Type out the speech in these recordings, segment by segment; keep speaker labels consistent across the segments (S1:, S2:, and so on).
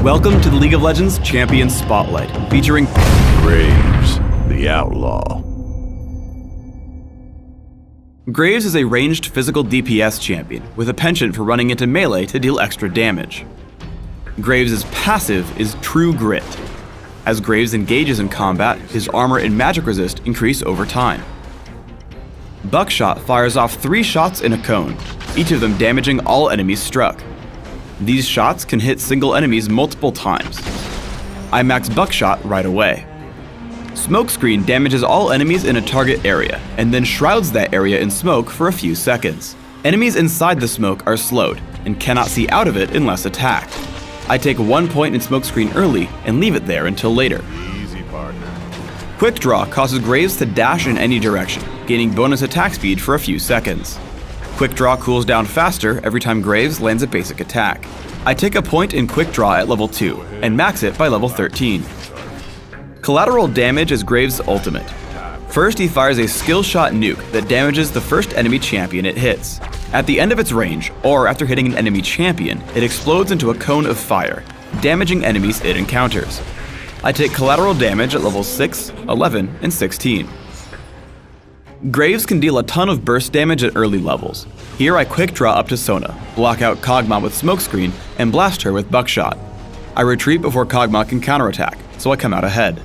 S1: Welcome to the League of Legends Champion Spotlight, featuring
S2: Graves, the Outlaw.
S1: Graves is a ranged physical DPS champion with a penchant for running into melee to deal extra damage. Graves' passive is True Grit. As Graves engages in combat, his armor and magic resist increase over time. Buckshot fires off 3 shots in a cone, each of them damaging all enemies struck. These shots can hit single enemies multiple times. I max Buckshot right away. Smokescreen damages all enemies in a target area, and then shrouds that area in smoke for a few seconds. Enemies inside the smoke are slowed, and cannot see out of it unless attacked. I take 1 point in Smokescreen early, and leave it there until later.
S2: Easy, partner.
S1: Quick Draw causes Graves to dash in any direction, gaining bonus attack speed for a few seconds. Quick Draw cools down faster every time Graves lands a basic attack. I take a point in Quick Draw at level 2, and max it by level 13. Collateral damage is Graves' ultimate. First, he fires a skill shot nuke that damages the first enemy champion it hits. At the end of its range, or after hitting an enemy champion, it explodes into a cone of fire, damaging enemies it encounters. I take collateral damage at levels 6, 11, and 16. Graves can deal a ton of burst damage at early levels. Here I quick draw up to Sona, block out Kog'Maw with Smokescreen, and blast her with Buckshot. I retreat before Kog'Maw can counterattack, so I come out ahead.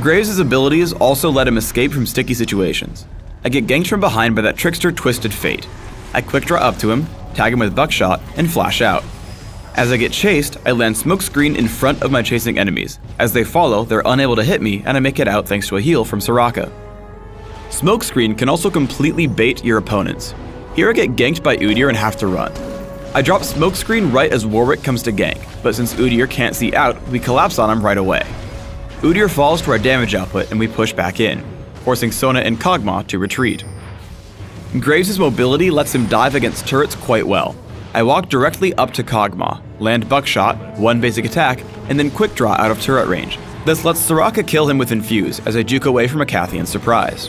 S1: Graves' abilities also let him escape from sticky situations. I get ganked from behind by that trickster Twisted Fate. I quick draw up to him, tag him with Buckshot, and flash out. As I get chased, I land Smokescreen in front of my chasing enemies. As they follow, they're unable to hit me, and I make it out thanks to a heal from Soraka. Smokescreen can also completely bait your opponents. Here I get ganked by Udyr and have to run. I drop Smokescreen right as Warwick comes to gank, but since Udyr can't see out, we collapse on him right away. Udyr falls to our damage output and we push back in, forcing Sona and Kog'Maw to retreat. Graves' mobility lets him dive against turrets quite well. I walk directly up to Kog'Maw, land Buckshot, 1 basic attack, and then quick draw out of turret range. This lets Soraka kill him with Infuse as I juke away from a Cathian surprise.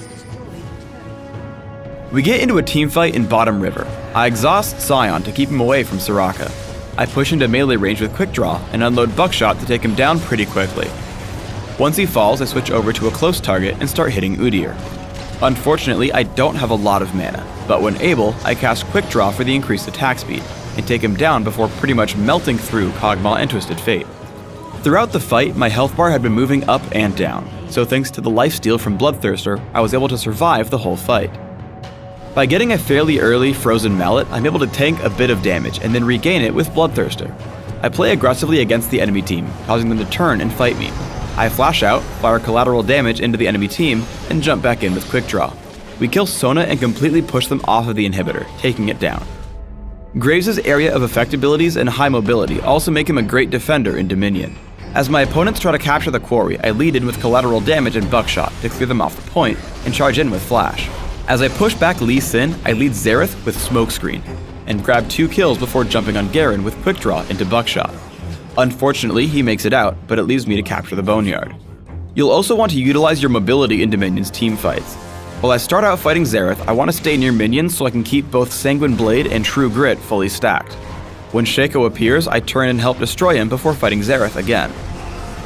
S1: We get into a teamfight in Bottom River. I exhaust Scion to keep him away from Soraka. I push into melee range with Quick Draw and unload Buckshot to take him down pretty quickly. Once he falls, I switch over to a close target and start hitting Udyr. Unfortunately, I don't have a lot of mana, but when able, I cast Quick Draw for the increased attack speed, and take him down before pretty much melting through Kog'Maw and Twisted Fate. Throughout the fight, my health bar had been moving up and down, so thanks to the lifesteal from Bloodthirster, I was able to survive the whole fight. By getting a fairly early Frozen Mallet, I'm able to tank a bit of damage and then regain it with Bloodthirster. I play aggressively against the enemy team, causing them to turn and fight me. I flash out, fire collateral damage into the enemy team, and jump back in with Quick Draw. We kill Sona and completely push them off of the inhibitor, taking it down. Graves' area of effect abilities and high mobility also make him a great defender in Dominion. As my opponents try to capture the quarry, I lead in with collateral damage and Buckshot to clear them off the point, and charge in with Flash. As I push back Lee Sin, I lead Xerath with Smokescreen, and grab 2 kills before jumping on Garen with Quick Draw into Buckshot. Unfortunately, he makes it out, but it leaves me to capture the Boneyard. You'll also want to utilize your mobility in Dominion's teamfights. While I start out fighting Xerath, I want to stay near minions so I can keep both Sanguine Blade and True Grit fully stacked. When Shaco appears, I turn and help destroy him before fighting Xerath again.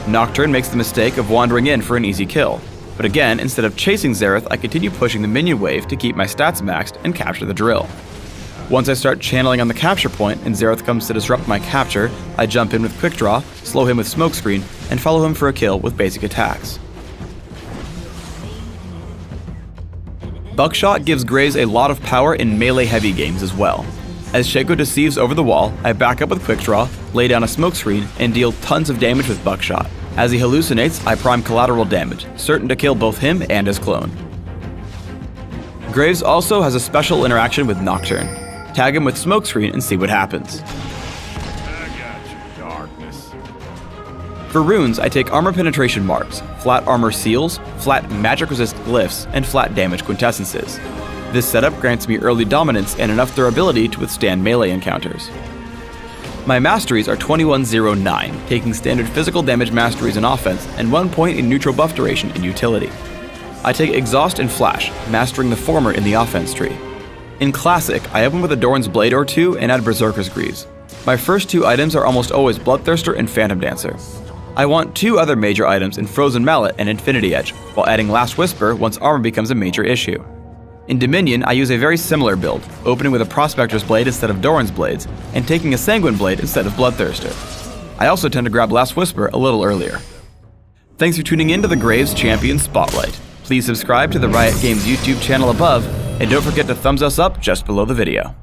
S1: Nocturne makes the mistake of wandering in for an easy kill. But again, instead of chasing Xerath, I continue pushing the minion wave to keep my stats maxed and capture the drill. Once I start channeling on the capture point and Xerath comes to disrupt my capture, I jump in with Quick Draw, slow him with Smokescreen, and follow him for a kill with basic attacks. Buckshot gives Graves a lot of power in melee-heavy games as well. As Shaco deceives over the wall, I back up with Quick Draw, lay down a Smokescreen, and deal tons of damage with Buckshot. As he hallucinates, I prime collateral damage, certain to kill both him and his clone. Graves also has a special interaction with Nocturne. Tag him with Smokescreen and see what happens.
S2: I got you, darkness.
S1: For runes, I take armor penetration marks, flat armor seals, flat magic resist glyphs, and flat damage quintessences. This setup grants me early dominance and enough durability to withstand melee encounters. My masteries are 2109, taking standard physical damage masteries in offense and 1 point in neutral buff duration in utility. I take Exhaust and Flash, mastering the former in the offense tree. In Classic, I open with a Doran's Blade or 2 and add Berserker's Greaves. My first two items are almost always Bloodthirster and Phantom Dancer. I want two other major items in Frozen Mallet and Infinity Edge, while adding Last Whisper once armor becomes a major issue. In Dominion, I use a very similar build, opening with a Prospector's Blade instead of Doran's Blades, and taking a Sanguine Blade instead of Bloodthirster. I also tend to grab Last Whisper a little earlier. Thanks for tuning in to the Graves Champion Spotlight. Please subscribe to the Riot Games YouTube channel above, and don't forget to thumbs us up just below the video.